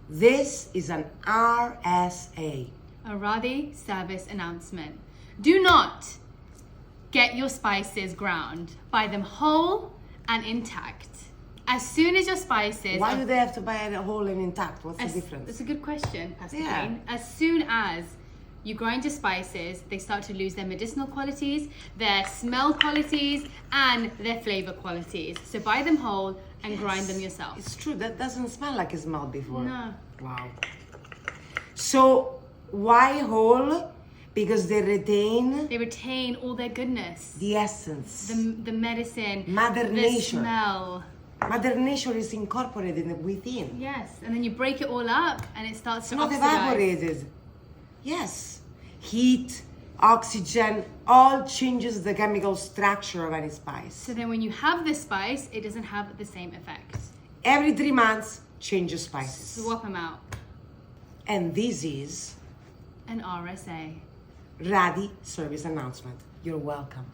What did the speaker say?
This is an RSA. A Radhi service announcement. Do not get your spices ground. Buy them whole and intact. As soon as your spices... Why do they have to buy it whole and intact? What's the difference? That's a good question, Pastor Yeah. Jane. As soon as you grind your spices, they start to lose their medicinal qualities, their smell qualities, and their flavor qualities. So buy them whole and grind them yourself. It's true. That doesn't smell like it smelled before. No. Wow. So why whole? Because they retain all their goodness. the essence. The medicine, Mother the Nature. smell. Mother Nature is incorporated within. Yes, and then you break it all up and it starts to Not oxidize. evaporated. Yes. Heat, oxygen, all changes the chemical structure of any spice. So then when you have the spice, it doesn't have the same effect. Every 3 months, change your spices. Swap them out. And this is An RSA. Radhi service announcement. You're welcome.